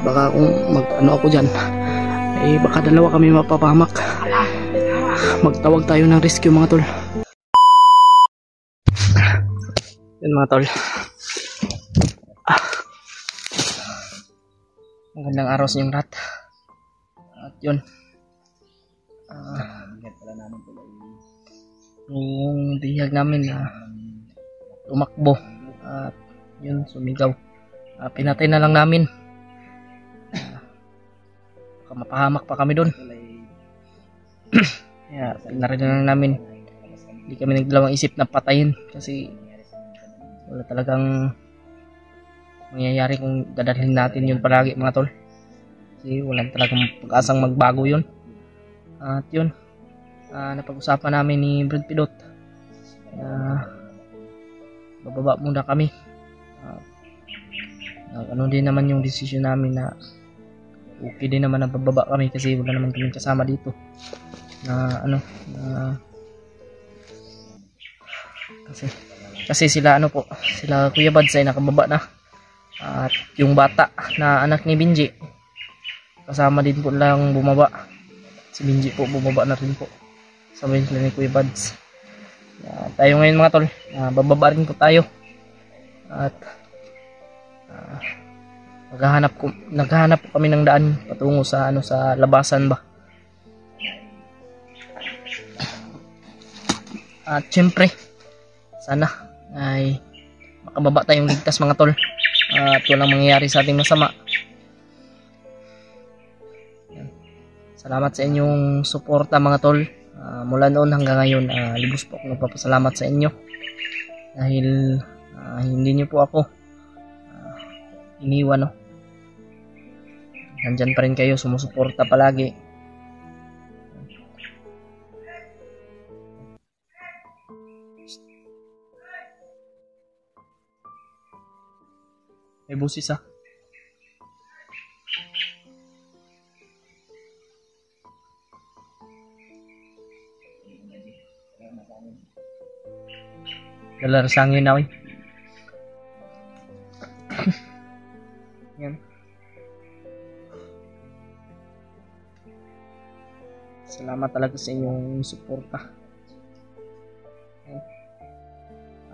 Baka kung mag-ano ako dyan, eh baka dalawa kami mapapahamak. Magtawag tayo ng rescue mga tol. Yan mga tol. Magandang araw sa inyong lahat. At yun, yung bihag namin na tumakbo at yun sumigaw, pinatay na lang namin. Baka mapahamak pa kami dun. Kaya pinarin na lang namin. Hindi kami nagdalawang isip na patayin kasi wala talagang mangyayari kung dadalhin natin yun palagi mga tol. Kasi walang talagang pag-asang magbago yun. At yun, napag-usapan namin ni Brad Pidot bababa muna kami. Ano din naman yung decision namin na okay din naman na bababa kami kasi wala naman kami kasama dito na ano kasi sila sila Kuya Bads ay nakababa na at yung bata na anak ni Benji kasama din po lang bumaba. Si Benji po bumaba na rin po sabi nila ni Kuya Bads. Tayo ngayon mga tol, bababa rin po tayo at naghahanap po kami ng daan patungo sa sa labasan ba. At syempre sana ay makababa tayong ligtas mga tol at walang mangyayari sa ating masama. Salamat sa inyong suporta mga tol. Mula noon hanggang ngayon, lubos po akong nagpapasalamat sa inyo dahil hindi niyo po ako iniwan, no? Nandyan pa rin kayo, sumusuporta palagi. May busis Dalar sangin na yan. Salamat talaga sa inyong suporta.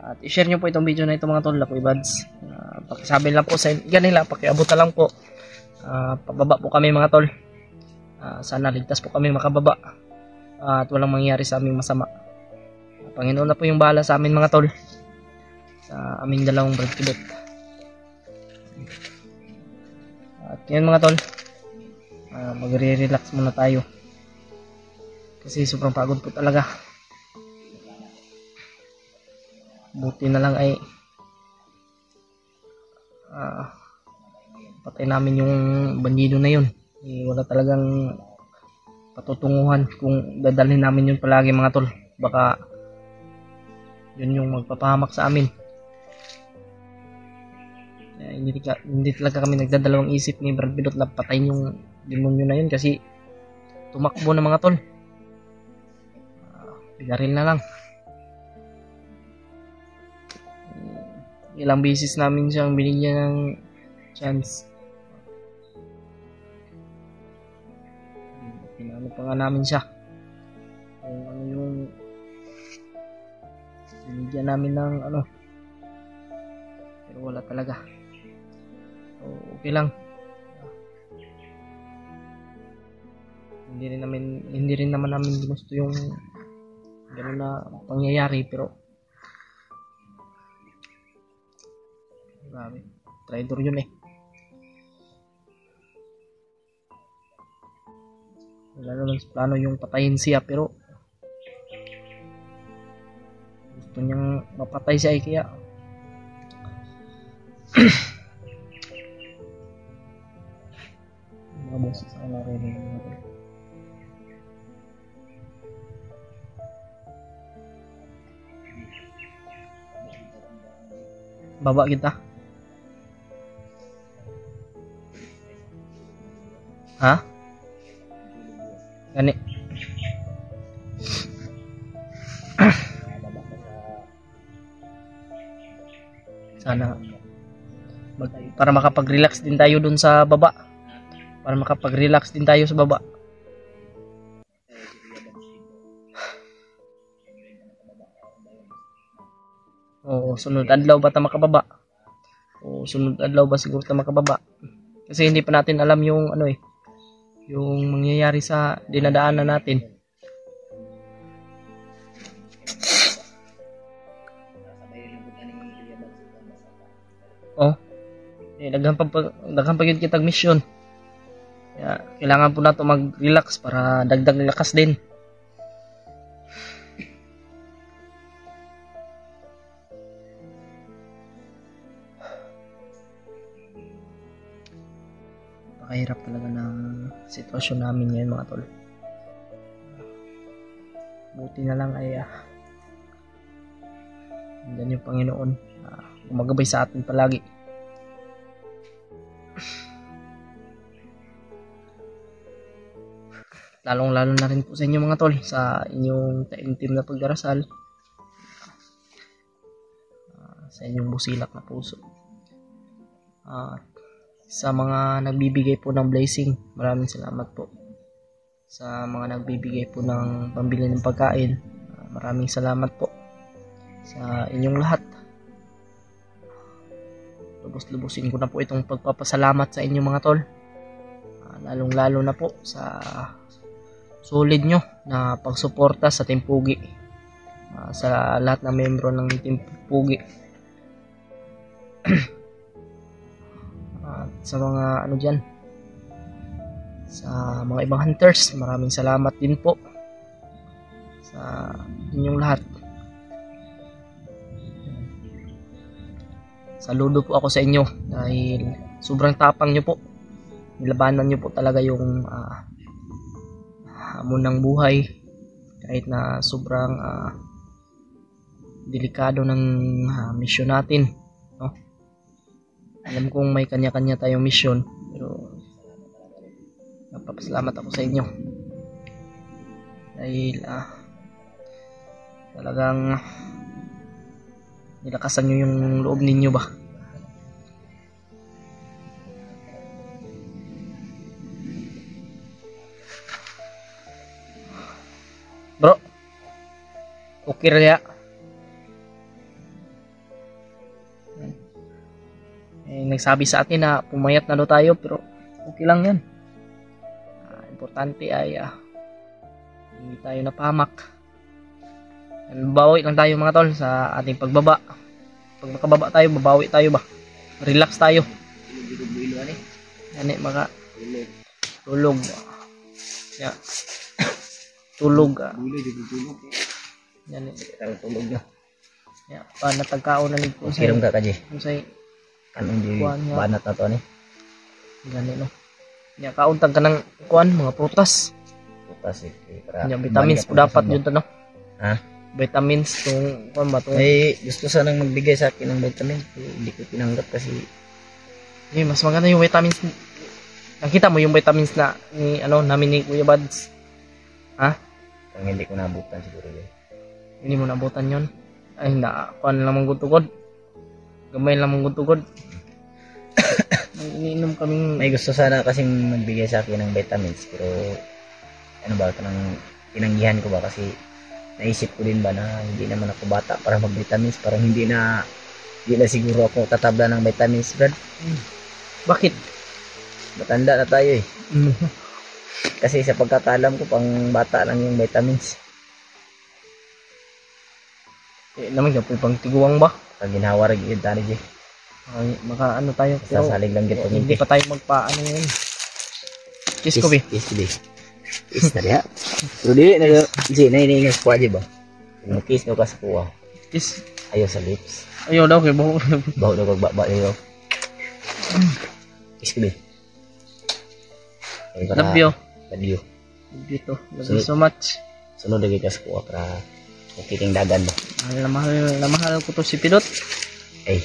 At i-share nyo po itong video na ito mga tol, Kuya Bads. Pakisabi lang po sa ganila, pakiabot na lang po. Pababa po kami mga tol. Sana ligtas po kami makababa at walang mangyari sa aming masama. Panginoon na po yung bahala sa amin mga tol, sa aming dalawang Brad Pidot. At yun mga tol, magre-relax muna tayo kasi sobrang pagod po talaga. Buti na lang ay patay namin yung bandido na yun. Wala talagang patutunguhan kung dadalhin namin yun palagi mga tol. Baka yun yung magpapahamak sa amin. Hindi talaga kami nagdadalawang isip ni Brad Pidot na patayin yung demonyo na yun kasi tumakbo na mga tol. Binaril na lang. Ilang beses namin siyang binigyan ng chance. Pinano pa nga namin siya. Yung binigyan namin ng pero wala talaga. So, okay lang. Hindi rin naman namin gusto yung gano'n na pangyayari pero grabe, traitor yun wala naman sa plano yung patayin siya pero gusto niyang mapatay siya kaya mga boses sa narinig natin. Baba kita. Ha? Gani. Sana Para makapag-relax din tayo dun sa baba. Para makapag-relax din tayo sa baba. Oo, sunod adlaw ba ta makababa? Oo, sunod adlaw ba siguro ta makababa? Kasi hindi pa natin alam yung ano yung mangyayari sa dinadaanan natin. Oh, daghan pa yun kitag mission. Kaya kailangan po nato mag-relax para dagdag lakas din. Napakahirap talaga ng sitwasyon namin ngayon mga tol. Buti na lang ay nandiyan yung Panginoon na gumagabay sa atin palagi. Lalong lalo na rin po sa inyo mga tol, sa inyong taimtim na pagdarasal, sa inyong busilak na puso, sa mga nagbibigay po ng blessing, maraming salamat po. Sa mga nagbibigay po ng pambili ng pagkain, maraming salamat po sa inyong lahat. Lubos-lubusin ko na po itong pagpapasalamat sa inyong mga tol, lalong lalo na po sa solid nyo na pagsuporta sa Team Pugi, sa lahat ng membro ng Team Pugi. At sa mga ano dyan, sa mga ibang hunters, maraming salamat din po sa inyong lahat. Saludo po ako sa inyo dahil sobrang tapang nyo po. Nilabanan nyo po talaga yung hamon ng buhay, kahit na sobrang delikado ng mission natin, no? Alam kong may kanya-kanya tayong mission, pero napapasalamat ako sa inyo dahil talagang nilakasan nyo yung loob ninyo ba. Bro, okay raya. Nagsabi sa atin na pumayat na daw tayo, pero okay lang yan. Importante ay hindi tayo napahamak. Babawi lang tayo mga tol sa ating pagbaba. Pag makababa tayo, babawi tayo ba? Relax tayo. Yan mga tulog. Yeah. Tulog. Yan tulog na. Yeah, pa natagkao na nito sa. Kiram ka kaji. Unsay kanong di banat na to ni. Gani no. Nya kauntag ka ng kuan mga prutas. Prutas para. Nya vitamins po dapat yun to no. Ha? Vitamins tong kuan ba tong. Ay gusto sanang magbigay sa akin ng vitamin, hindi ko tinanggap kasi mas maganda yung vitamins. Nakita mo yung vitamins na ni namin ni Kuya Bads. Ha? Ang hindi ko nabutan siguro yun. Hindi mo nabutan yun? Ay na kuan lang mong gutugod. Gamay lang mong gutugod. Iniinom kaming may gusto sana kasing magbigay sa akin ng vitamins, pero ano ba ito nang tinanggihan ko ba kasi naisip ko din ba na hindi naman ako bata para mag-vitamins, parang hindi na siguro ako tatabla ng vitamins, Brad. Bakit? Matanda na tayo eh. Kasi sa pagkakaalam ko pang bata lang yung vitamins. Naman ka pang tiguang ba? Pag ginhawa rin yun tani Jay. Maka ano tayo, pero sasalig lang gito. Hindi pa tayo magpaano yun. Kiss ko bi. Kiss na diha. Pero dili na Jay, naiingas ko aja ba? Kung kiss no kas ko. Kiss. Ayaw sa lips. Ayaw daw kay baho. Baho daw pagbaba daw. Kiss ko bi. Love you. Love you. Love you too. Love you so much. Sunod lagi kas ko para kiking dagan ba. Mahal na mahal ko to si Pidot. Ay,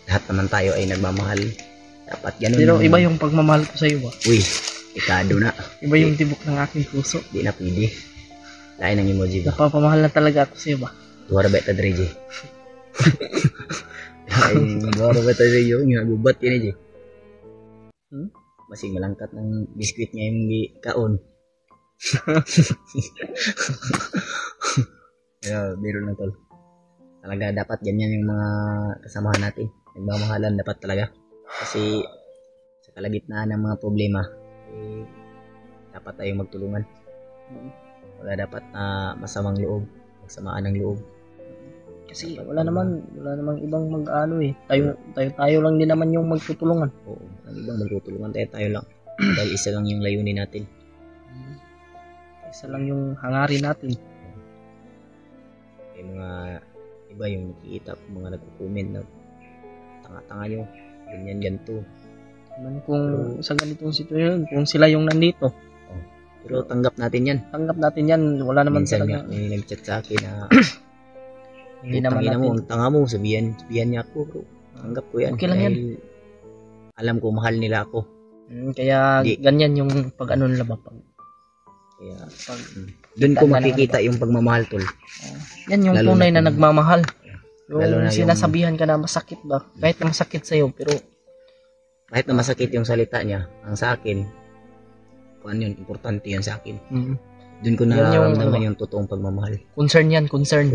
lahat naman tayo ay nagmamahal. Dapat ganun. Pero iba yung pagmamahal ko sa iyo ba? Uy, ikado na. Iba yung tibok ng aking puso. Di na pwede. Lain ng emoji ba? Napapamahal na talaga ako sa iyo ba? Tuwara ba ita Dreji? Ay, magwaro ba tayo yung gubat yun eh. Hmm? Masing malangkat ng biskwit niya yung kaon. Pero biro lang tol. Talaga dapat ganyan yung mga kasamahan natin. Nagmamahalan dapat talaga. Kasi sa kalagitnaan ng mga problema, eh, dapat tayong magtulungan. Wala dapat na masamang loob, magsamaan ng loob. Kasi wala namang ibang mag-ano eh. Tayo lang din naman yung magtutulungan. Oo, ang ibang magtutulungan tayo lang. Dahil isa lang yung layunin natin. Isa lang yung hangarin natin. May mga iba yung nakikita, mga nagko-comment na tanga-tanga nyo, ganyan ganito. Man kung sa ganitong sitwasyon, kung sila yung nandito. Pero tanggap natin yan. Tanggap natin yan. Wala naman Minsan talaga. nga, may nag-chat sa akin na Hindi naman natin. Ang tanga mo, sabihan niya ako, bro. Tanggap ko yan. Okay lang yan. Alam ko, mahal nila ako. Kaya ganyan yung pag-ano nila ba? Kaya, doon ko makikita yung pagmamahal, tol. Yan yung Lalo tunay na nagmamahal. Lalo na Yung sinasabihan ka na masakit ba? Kahit na masakit sa'yo, pero kahit na masakit yung salita niya, ang sa akin, kung yun, importante yan sa akin. Doon ko nararamdaman yung totoong pagmamahal. Concern yan, concern.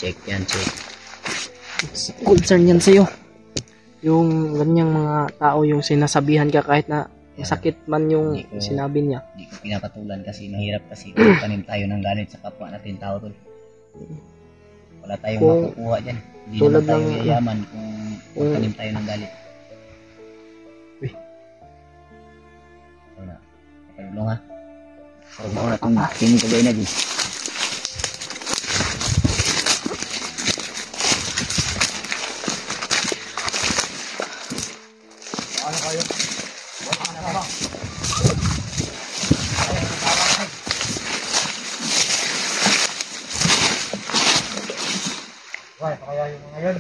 Check yan, check. Concern yan sa'yo. Yung ganyang mga tao yung sinasabihan ka kahit na masakit man yung sinabi niya. Hindi ko pinapatulan kasi mahirap kasi kung tanim tayo ng galit sa kapwa natin tao, tol. Wala tayong makukuha dyan. Hindi naman tayo yayaman kung tanim tayo ng galit. Pagulong ha. Parang mauna itong tingin kagay na di. Ano kayo? Ano ka ba? Wala, kaya yung mga yun.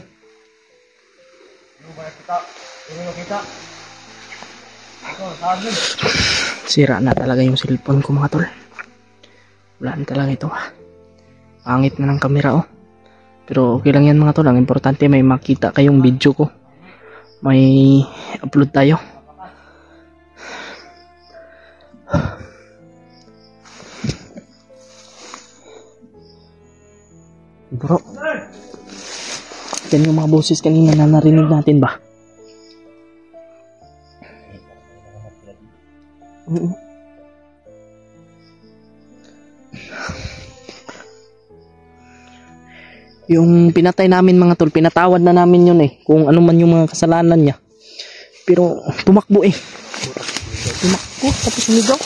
Ano ba kita? Ano kita? Ito, saan yun? Sira na talaga yung cellphone ko mga tol. Wala na talaga ito. Pangit na ng camera oh. Pero okay lang yan mga tol. Ang importante may makita kayong video ko. May upload tayo. Bro. Yan yung mga boses kanina na narinig natin ba? Yung pinatay namin mga tol, pinatawad na namin yun eh. Kung ano man yung mga kasalanan niya. Pero tumakbo eh. Tumakbo, tapos sumigaw.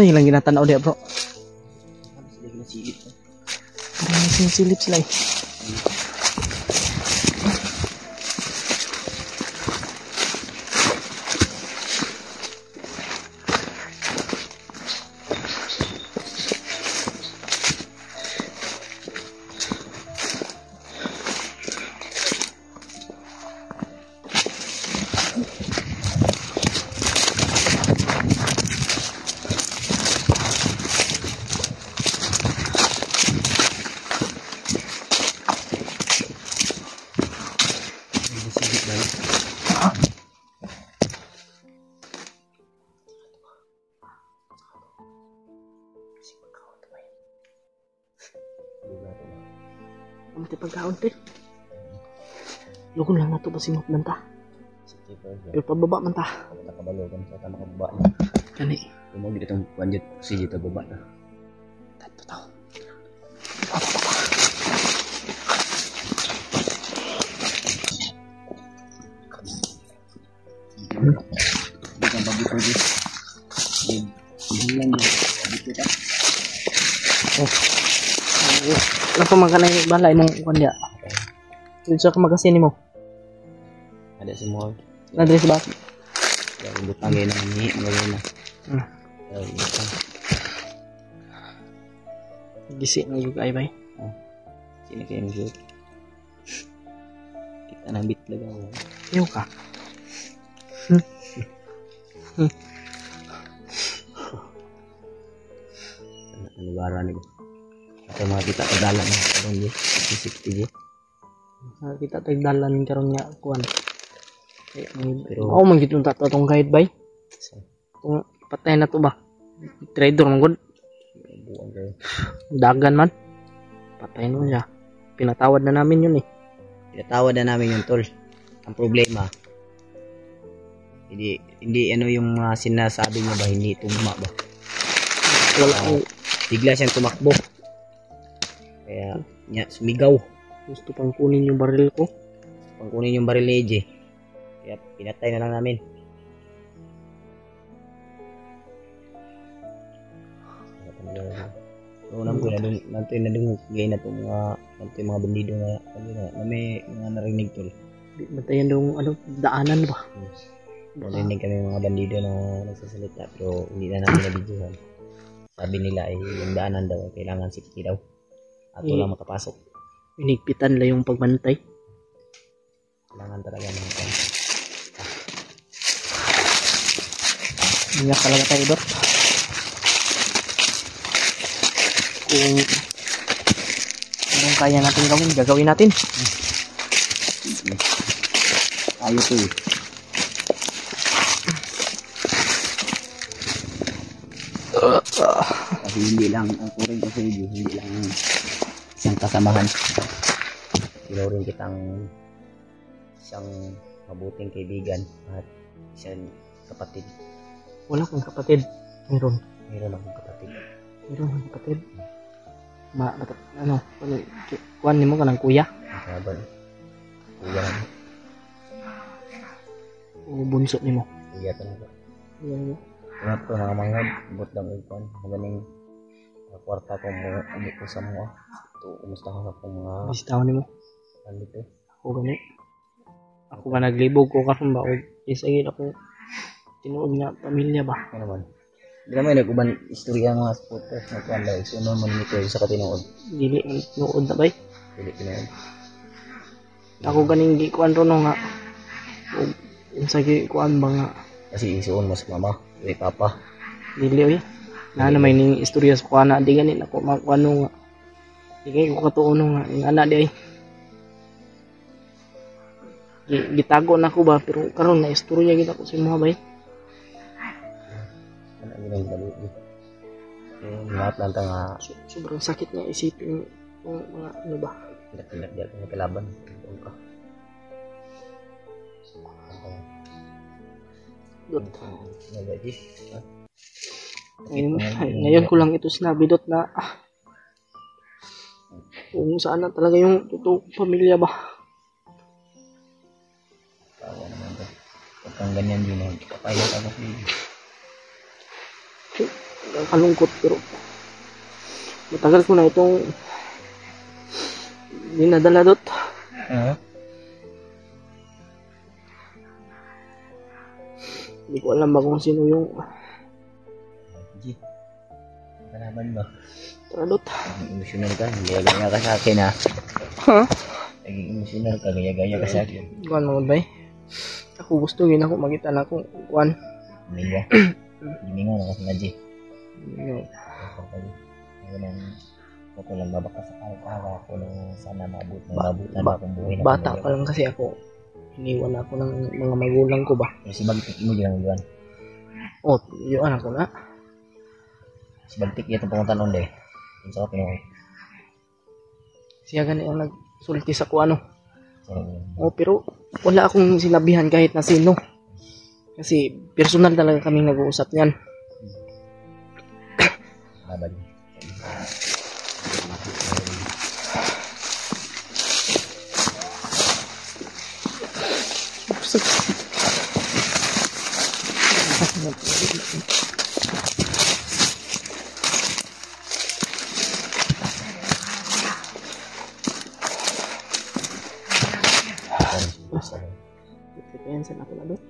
Sa ilang ginatanaw dia bro. Sila ginasilip. Parang sinisilip sila eh. Ginasilip ba? Ang pagkaon te. Lugon lang nato pasimot man ta. Sige po. Pero pababa man ta. Nakabalogan sa tamang baba. Kani. Tumog dito itong budget si dito baba na. Tato tao. Bukan babi ko dito. Hindi lang dito ta. Ano pa magkanay balay mong kanya? Dito sa kamagasin mo. Ada semua. Nadiri sa bati. Yang butang ngayon naman ni ngayon na. Butang. Gisi na yung ay bay. Sini kayo yung shoot. Kita nang bitlag ako. Iyo ka. Ano bara ni ko. Atau mga kita kadalan ng karong di. Safety di. Kita tagdalan karon nga kuan. Pero Oh, man gitong tato tong guide bay. Kung patay na to ba? Trader man gud. buwan kayo. Dagan man. Patay na siya. Pinatawad na namin yun eh. Pinatawad na namin yung tol. Ang problema, hindi ano yung sinasabi niya ba, hindi tugma ba? Wala ko. Bigla siyang tumakbo. Kaya niya sumigaw. Gusto pang kunin yung baril ko. Pangkunin yung baril ni AJ. Kaya pinatay na lang namin. So, ko na dung gay na itong mga bandido na may mga narinig tol. Batayan daw ano, daanan ba? Narinig kami mga bandido na nagsasalita pero hindi na namin nabidyohan. Sabi nila ay yung daanan daw kailangan safety daw. At wala makapasok. Inigpitan lang yung pagbantay. Kailangan talaga ng Ingat talaga tayo dot. Kung anong kaya natin gawin, gagawin natin. Ayaw to eh. Kasi hindi lang ang turing ko sa video, hindi lang isang kasamahan. Tinuring kitang isang mabuting kaibigan at isang kapatid. Wala kang kapatid. Meron Akong kapatid. Meron kang kapatid. Ano, kuhan ni mo ka ng kuya? Kaban. Kuya. O bunso ni mo? Kuya talaga. Kuya mo? Kaya ito mga manghod, bot lang ipon. Magaling kwarta ko mo, umiko sa mga. Ito, umusta ko sa mga Bisitaw ni mo? nandito. Ako gani. Ako ba naglibog ko karon ba? O isagin ako tinuod nga pamilya ba? Ano naman? Hindi naman nag-uban istorya mga supporters na kuwan dahil suno mo nito sa katinuod. Dili nuod na bay. Dili tinuod. Ako ganing gi kuan ro no nga. O insagi kuan ba nga Kasi isuon mo sa mama, kay papa. dili oy. Na may ning istorya sa kuan na di gani nako makuano nga. Di kay ko katuono nga ing ana di ay. Gitago na ko ba pero karon na istorya gid ako sa mga bay. Ano yung balik. Lahat lang ta nga Sobrang sakit nga isipin yung mga ano ba. pinag-pinag diyan ng kalaban. Doon ka. Dot. Nagadi. Ngayon ko lang ito sinabi dot na kung saan na talaga yung totoong pamilya ba. Tawa naman to. Huwag kang ganyan din. Kapayat ako sa iyo. Kalungkot, pero matagal ko na itong dinadala dot. Hindi ko alam ba kung sino yung G. Kalaban ba? tara dot. Emotional ka. Gaya-gaya ka sa akin ha. Ha? Naging emotional ka. Gaya-gaya ka sa akin. Kuan mo ba? Ako gusto gina ako makita na akong kuan. Liga. Gimingo na kasi na G. Yung Ako lang babaka sa kaya ako na sana mabutan ba akong buhay na bata pa lang kasi ako. Iniwan ako ng mga magulang ko ba? Si Bagtik mo dyan ang iwan. Oh, yung anak ko na. Si Bagtik yun itong panguntan nun eh. Yung sa Pinoy. Siya gani ang nagsulti sa kuano. So, Oh, pero wala akong sinabihan kahit na sino. Kasi personal talaga kaming nag-uusap niyan. laban. Yan sa ako na dot.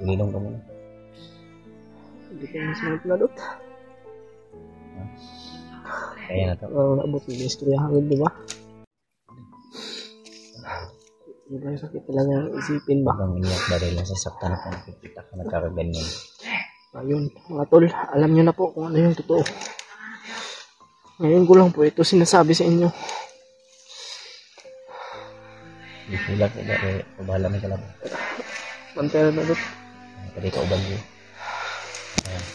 Unilong ka muna. Hindi ko yung sunod na dot. Kaya na to. Naabot yung istoryahan, di ba? Iba yung sakit talaga yung isipin ba? Bang iniyak dahil nasasaktan ako nakikita ka nagkakaganyan. Ayun, mga tol, alam nyo na po kung ano yung totoo. Ngayon ko lang po ito sinasabi sa inyo. Ilang ko ba? Pabahala mo ka lang. Pantera na dot. Pwede ka uban ko.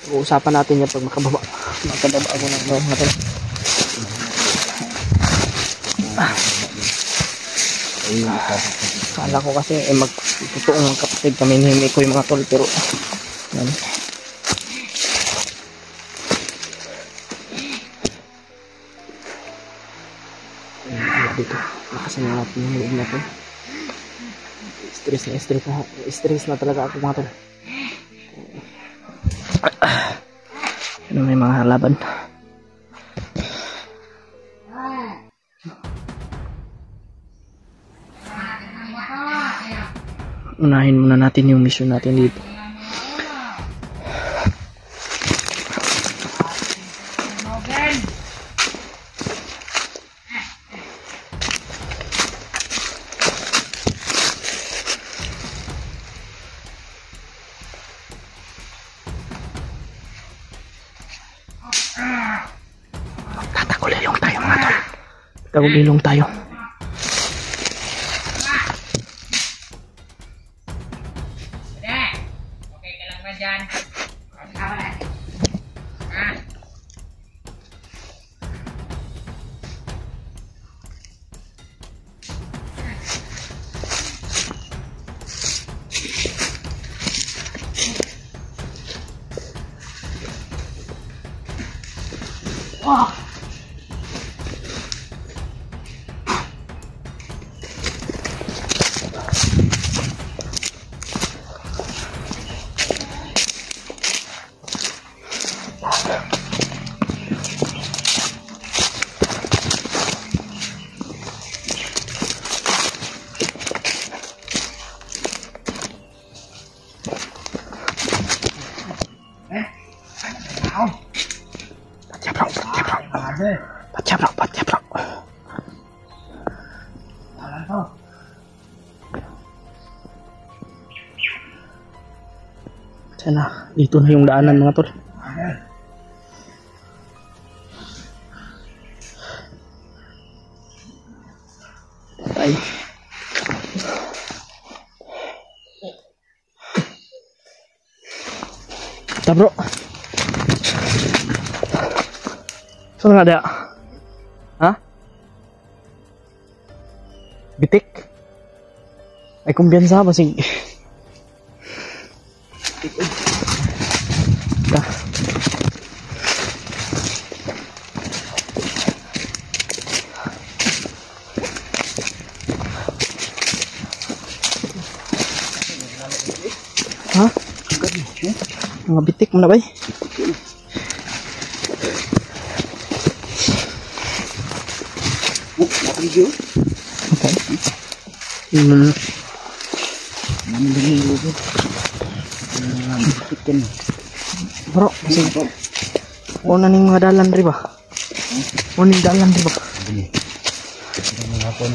Pag-uusapan natin yan pag makababa. Makababa ako ng mga tol. Kala ko kasi magtutuong kapatid kami ni Miko yung mga tol, pero yan. Dito, nakasin natin yung loob natin. Stress na talaga ako mga tol. Ano, may mga halaban. Unahin muna natin yung mission natin dito. Tatagulilong tayo mga tol. Tatagulilong tayo. Patya bro. Sana, dito na yung daanan mga tol. Ay. Ta bro. Saan nga ada? Ha? Bitik? Ay kumbiyansa ba si... Ta. Mga bitik mo na ba? Video. Okay. Hmm. Bro, sige po. Una ning mga dalan rin ba? Una ning dalan rin ba? Dalan nga po.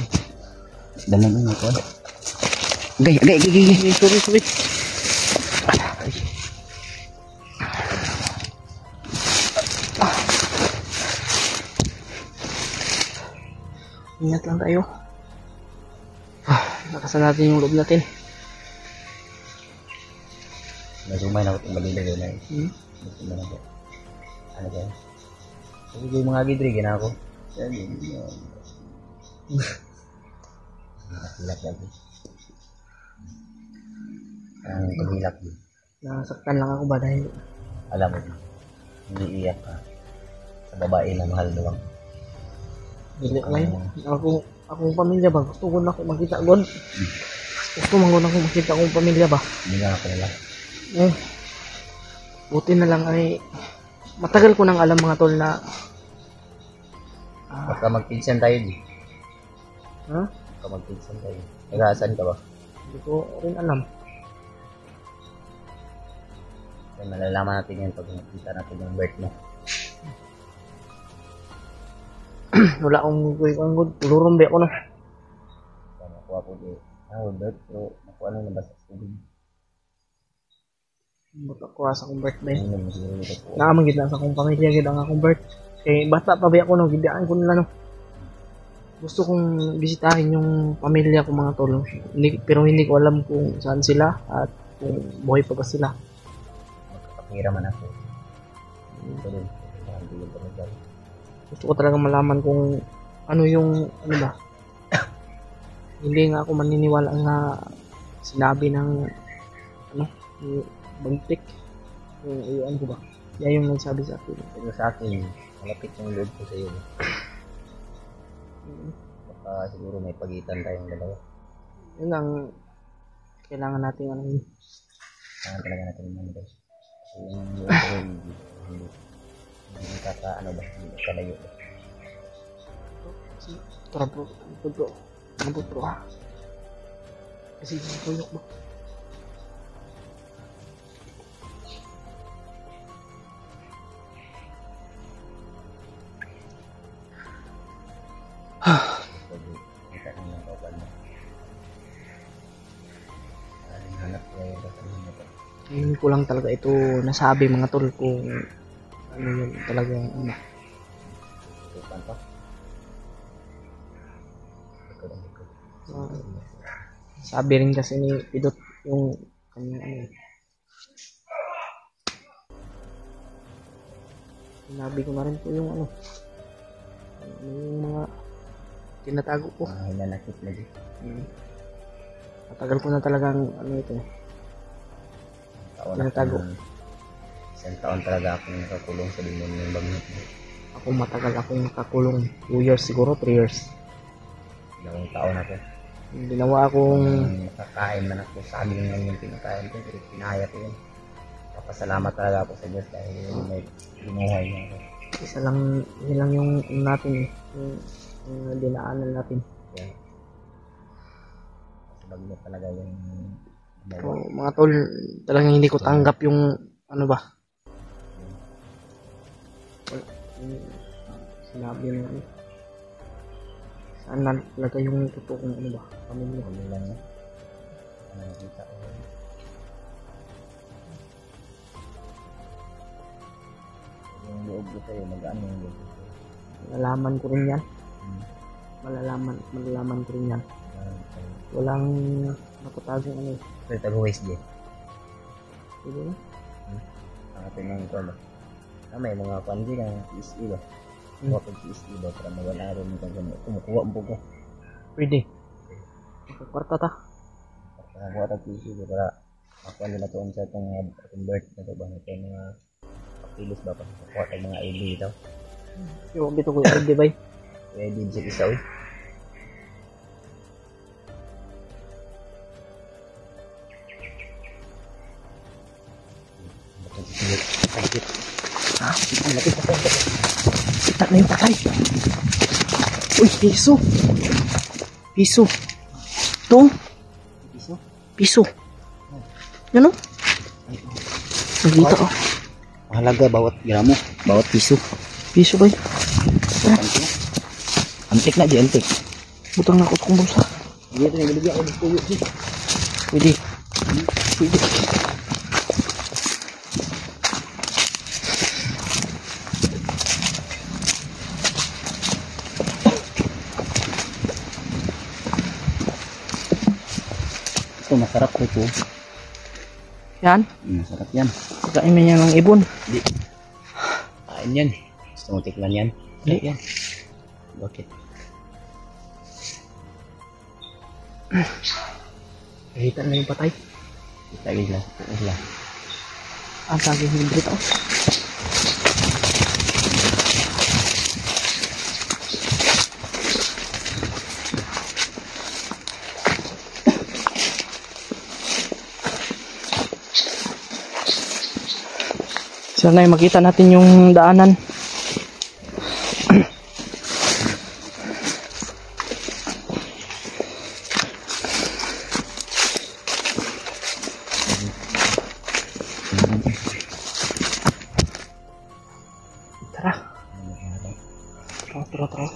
Dalan nga po. Gay. Sorry. Ingat lang tayo. Lakasan natin yung loob natin. Nasumay na ako itong balila yun ay. Nasumay na ako. Ano ba? Sabi ko yung mga gidri, gina ako. Sabi ko. Nakilak lagi. Ang pagilak din. Nasaktan lang ako ba dahil Alam mo, hindi iyak ka. Sa babae na mahal doon. hindi ngayon. Akong pamilya ba? Gusto ko na ako makita God. Gusto man ko na ako makita akong pamilya ba? Hindi nga ako nila. Buti na lang ay matagal ko nang alam mga tol na Baka magpinsan tayo di. ha? Baka magpinsan tayo. Nag-aasan ka ba? Hindi ko rin alam. Kaya malalaman natin yan pag nakita natin yung birth mo. Wala akong kuy kang good. Lurumbi ako na. Kaya nakuha ko di. Birth pero nakuha na nabasa sa tubig. Buta ko sa akong birthday. Ano naman siguro nito po. Naamang gid sa akong pamilya gid ang akong birth. Kay bata pa ba ako no, gidaan ko nila no. Gusto kong bisitahin yung pamilya ko mga tol. Pero hindi ko alam kung saan sila at kung buhay pa ba sila. Magkakapira man ako. Ito din. Hindi yung pamilya. Gusto ko talaga malaman kung ano yung ano ba. Hindi nga ako maniniwala na sinabi ng ano, yung bantik. Yung iyon ko ba. Yan yung nagsabi sa akin. Pero sa akin, malapit yung loob ko sa iyo. Baka siguro may pagitan tayong dalawa. Yun ang kailangan natin ano yun. Kailangan talaga natin yung mga guys. Yung loob ko hindi kaka ano ba, hindi kalayo ba. Tara bro, ano bro ha? Kasi tuyok ba? Pwede, kita nyo ng kapal mo. Hanap ko yung kasabihin mo to. Ngayon ko lang talaga ito nasabi mga tol kung ano yun talaga ano. Tupan pa. Sabi rin kasi ni Pidot yung kanyang ano. Sinabi ko na rin po yung ano. Yung mga tinatago ko. Hinanakit lagi. Matagal ko na talagang ano ito. Tinatago. Isang taon talaga akong nakakulong sa demonyo ng bagnot mo. Ako matagal akong nakakulong. 2 years siguro, 3 years. Dalawang taon ako. Ginawa akong Nakakain man ako. Saging lang yung pinakain ko. Pero pinahaya ko yun. Papasalamat talaga ako sa Diyos dahil may binuhay niya ako. isa lang, yun lang yung ano natin eh. Yung dinaanan natin. Yan. Kasi bagnot talaga yung So, mga tol, talagang hindi ko tanggap yung ano ba. Yung sinabi yung ano. Saan na talaga yung totoong ano ba, pamilya. Ano lang yan. Ano nakita ko. Yung loob ko sa'yo, mag-ano yung loob ko sa'yo. Malalaman ko rin yan. Malalaman ko rin yan. Walang nakatagong ano eh. Pero taga-waste din. Diba na? Ang atin ng ito ba? May mga pandi ng PSE ba? Kuha ko PSE ba? Para mawala rin yung kagano. Kumukuha mo ko. Pwede. Kwarta ta. Kumukuha tayo PSE ba? Para makuha nila ito sa itong convert na ito ba? Ito yung mga papilis ba? Kuha tayo mga ID ito. Yung bito ko yung ID ba? ID sa isa uy. Kita na yung patay. Uy, piso. Piso. Ito. Piso. Piso. Yan o. Nagita o. Mahalaga bawat gramo, bawat piso. Piso ba yun? Antik na di antik. Butang na ako sa kong bulsa. Dito na bilibya ako dito yun. Pwede. Pwede. Ito masarap po ito. Yan. Masarap yan. Pagkain mo yan ng ibon. Di. Kain yan. Gusto mo tikman yan? Hindi. Yan. Bakit? Nakita na yung patay. Itagay lang. Tuos lang. Ang tagi yung dito. Sana ay makita natin yung daanan. Tara. Tara.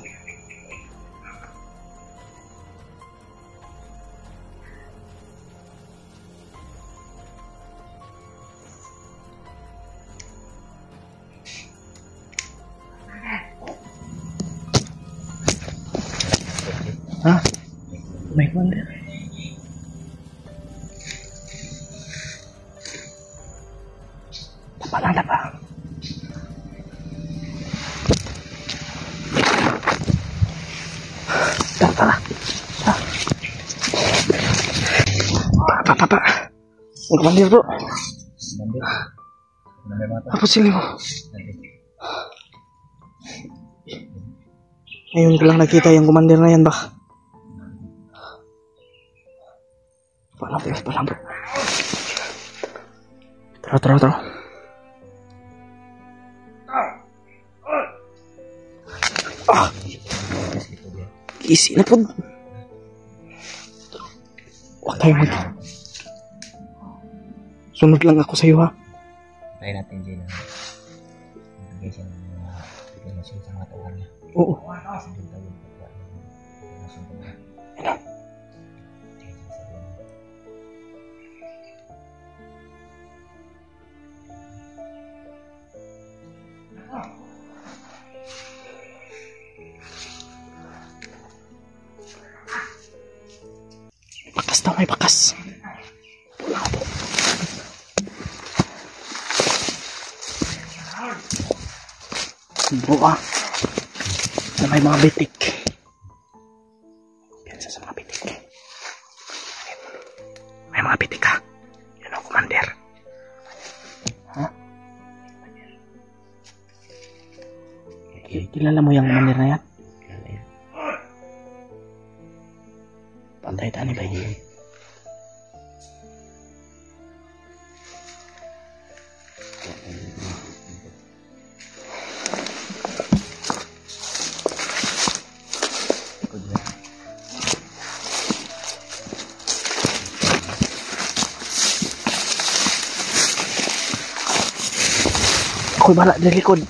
Ha? May kumander. Tapa lang, tapa. Tara. Papa. May kumander bro. Apa sini mo? Ngayon ko lang nakita yung kumander na yan ba? Palang bro. Tara. Isi na po. Huwag tayo sunod lang ako sa iyo ha. Try natin din na magbigay siya ng mga informasyon sa mga tauhan niya. Oo. Kasi doon tayo magpapagawa ng informasyon ko niya. Ano? Bakas daw, may bakas. Pulang po. Bro ah. Na may mga bitik. Piyansa sa mga bitik. May mga bitik ha. Yan ang commander. Ha? Kilala mo yung commander na yan? Pantay tani ba yun? Ako'y bala dari likod.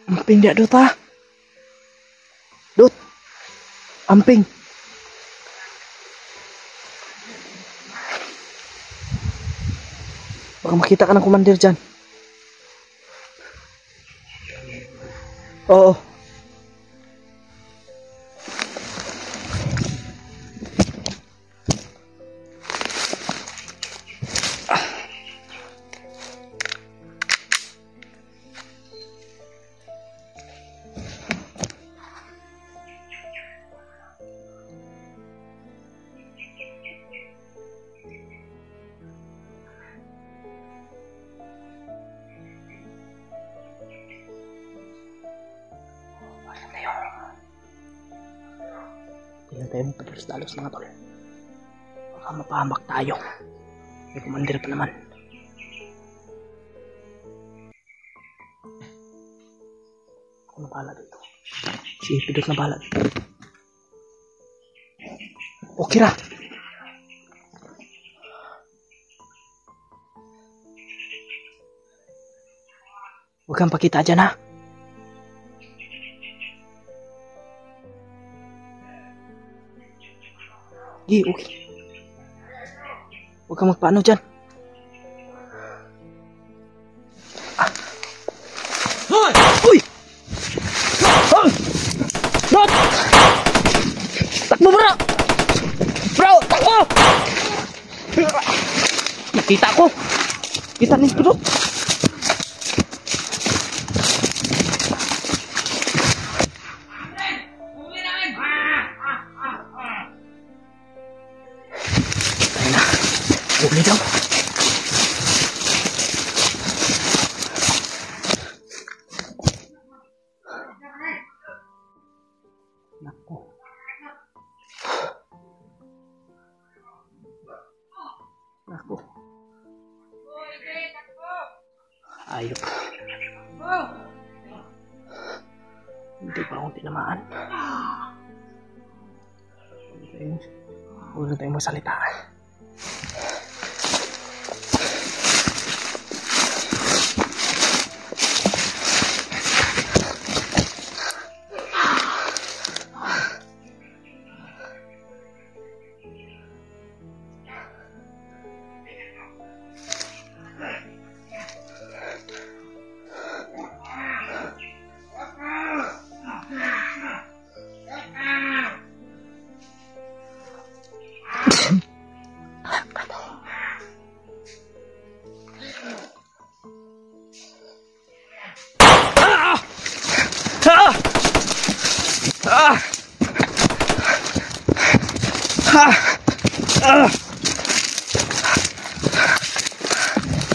Amping dia Dut ah. Dut. Amping. Baka makita ka ng commander dyan. Oo. Kailan tayo magpadalos-dalos mga tol. Baka mapahamak tayo. May commander pa naman. Ako na pala dito. Si Pidot na pala dito. O Kira! Huwag kang pakita dyan ha. Gi, okay. Huwag kang magpaano dyan. Ah. Uy! Bro! Takbo bro! Bro! Takbo! Nakita ko! Kita ni bro! Huli daw. Nako. Nako. Ayok. Hindi pa akong tinamaan. Huwag na tayong masalita.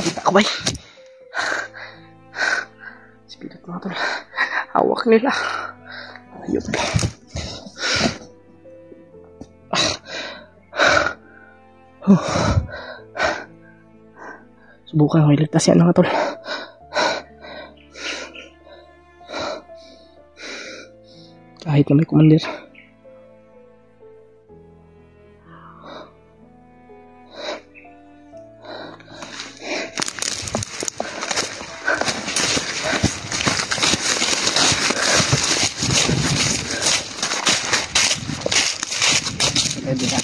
Kita ko ba? Spirit mga tol. Hawak nila. Ayun. Subukan ko iligtas yan mga tol. Kahit na may commander. Pwede na.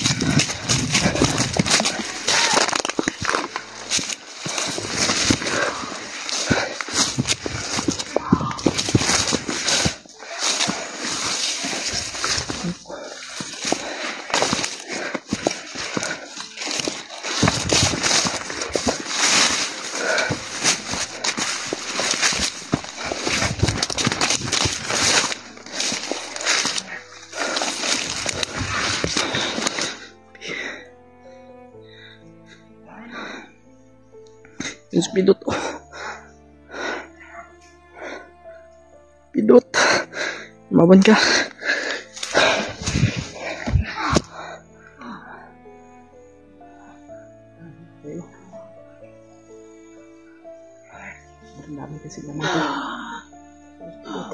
Yung Pidot. Pidot. Maban ka. Okay. Ang dami kasi naman ito. Pidot.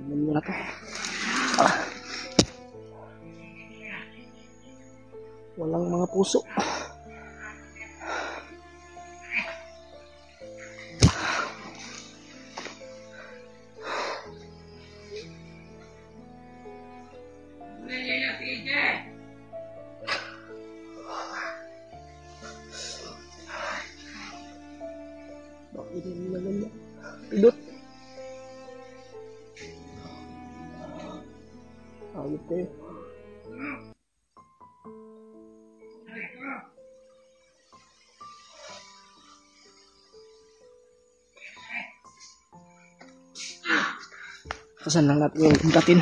Muna to. Walang mga puso. Bakit hindi naman yan? Pidot. Ayot kayo. Pasan lang natin yung datin.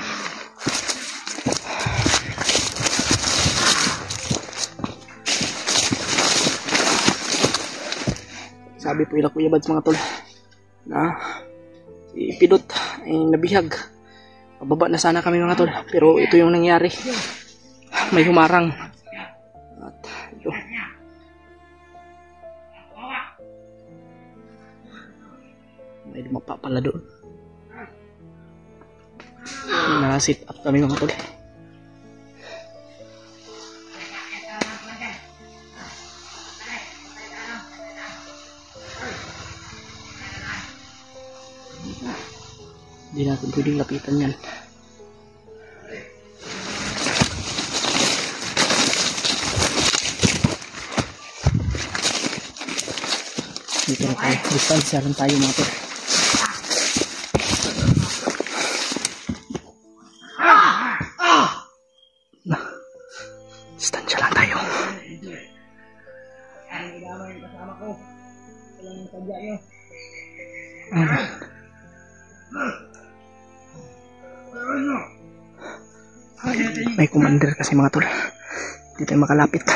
Sabi po ila Kuya Bads mga tol na si Pidot ay nabihag. Pababa na sana kami mga tol, pero ito yung nangyari. May humarang. At ito. May lumapa pala doon. Na-sit up kami mga tol. Hindi natin pwedeng lapitan yan. Dito na tayo. Distansya lang tayo mga tol. Distansya lang tayo. May commander kasi mga tol. Hindi tayo makalapit.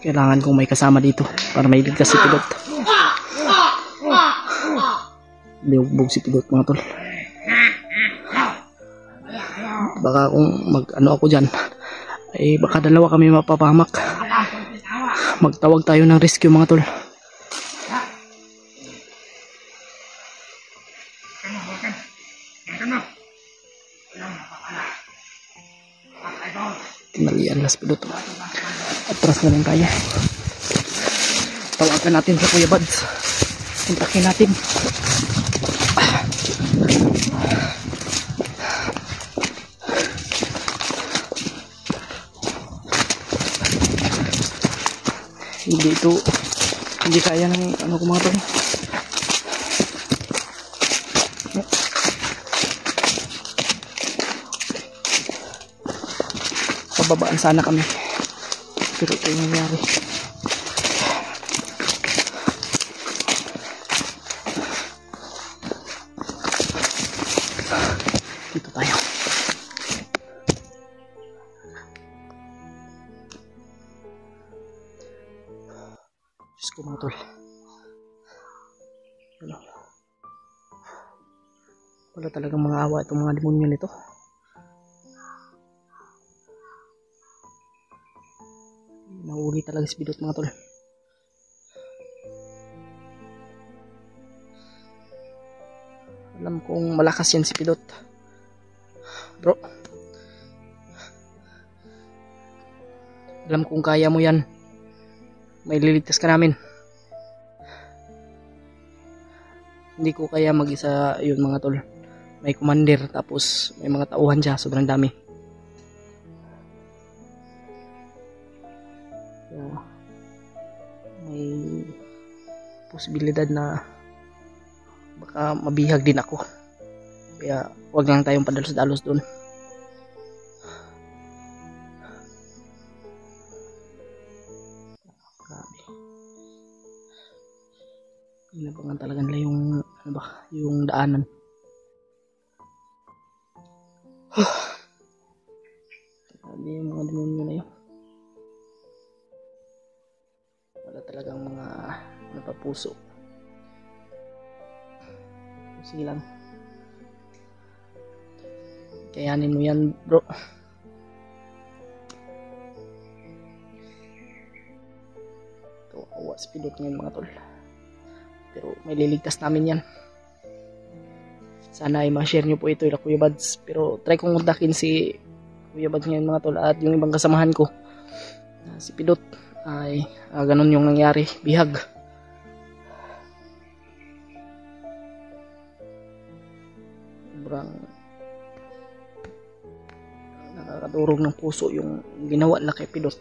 Kailangan kong may kasama dito para mailigtas si Pidot. Biugbog si Pidot mga tol. Baka kung mag-ano ako dyan, ay baka dalawa kami mapapahamak. Magtawag tayo ng rescue mga tol. Tinalian las Pidot. Atras na lang tayo. Tawagan natin sa Kuya Bads. Kontakin natin. Hindi kaya ng ano ko mga tol. Pababaan sana kami, pero ito yung nangyari. Dito tayo. Diyos ko mga tol. Wala talagang mga awa itong mga demonyo nito. Nahuli talaga si Pidot mga tol. Alam kong malakas yan si Pidot. Bro. Alam kong kaya mo yan. May liligtas ka namin. Hindi ko kaya mag-isa yun mga tol. May commander tapos may mga tauhan siya. Sobrang dami. May posibilidad na baka mabihag din ako, kaya wag lang tayong padalos-dalos doon. Grabe, inabangan talaga nila yung ano ba, yung daanan. Grabe yung mga demonyo na yun. Wala talagang mga napapuso. Sige lang. Kayanin mo yan bro. Ito, awa sa Pidot ngayon mga tol. Pero may liligtas namin yan. Sana ay ma-share nyo po ito ila Kuya Bads. Pero try kong kontakin si Kuya Bads ngayon mga tol. At yung ibang kasamahan ko, si Pidot, ay ganun yung nangyari, bihag. Sobrang nakakadurog ng puso yung ginawa na kay Pidot.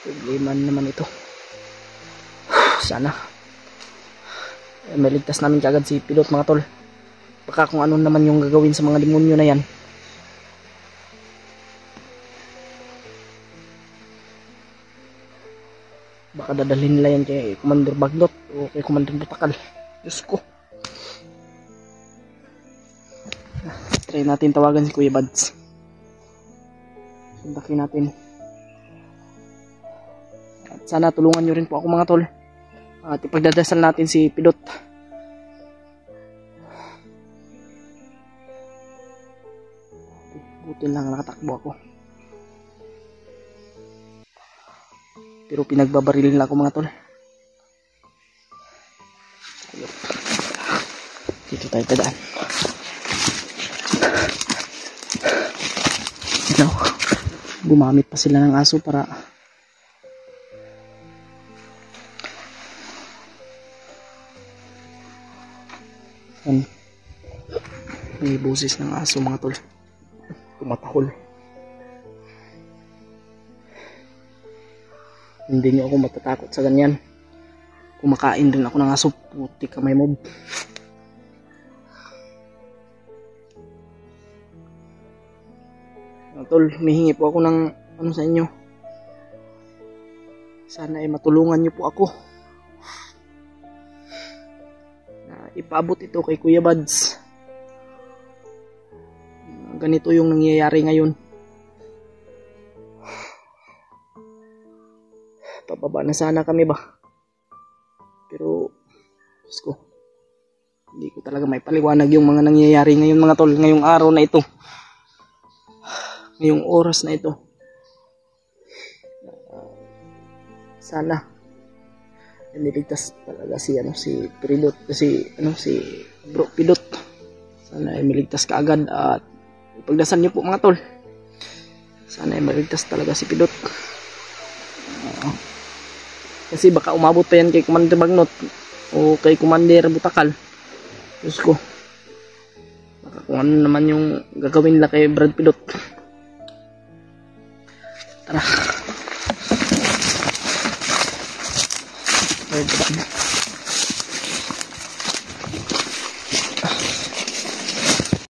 Problema naman ito. Sana may ligtas namin kagad si Pilot mga tol. Baka kung ano naman yung gagawin sa mga demonyo na yan. Baka dadalhin nila yan kay Commander Bagnot o kay Commander Butakal. Diyos ko. Try natin tawagan si Kuya Bads. Sundakin natin. At sana tulungan nyo rin po ako mga tol. At ipagdadasal natin si Pilot. Buti lang nakatakbo ako. Pero pinagbabaril nila ako mga tol. Dito tayo tadaan. No. Gumamit pa sila ng aso para may boses ng aso mga tol. Tumatahol. Hindi nyo ako matatakot sa ganyan. Kumakain din ako ng aso. Puti ka may mob. Tol, mihingi po ako ng ano sa inyo. Sana ay matulungan nyo po ako. Ipaabot ito kay Kuya Bads. Ganito yung nangyayari ngayon. Pababa na sana kami ba? Pero Diyos ko, hindi ko talaga may paliwanag yung mga nangyayari ngayon mga tol. Ngayong araw na ito, ngayong oras na ito. Sana niligtas talaga si Pilot, si Bro Pilot. Sana ay miligtas kaagad at ipagdasal niyo po mga tol. Sana ay maligtas talaga si Pilot. Kasi baka umabot pa yan kay Commander Bagnot o kay Commander Butakal. Diyos ko. Baka kung ano naman yung gagawin nila kay Brad Pilot. Tara.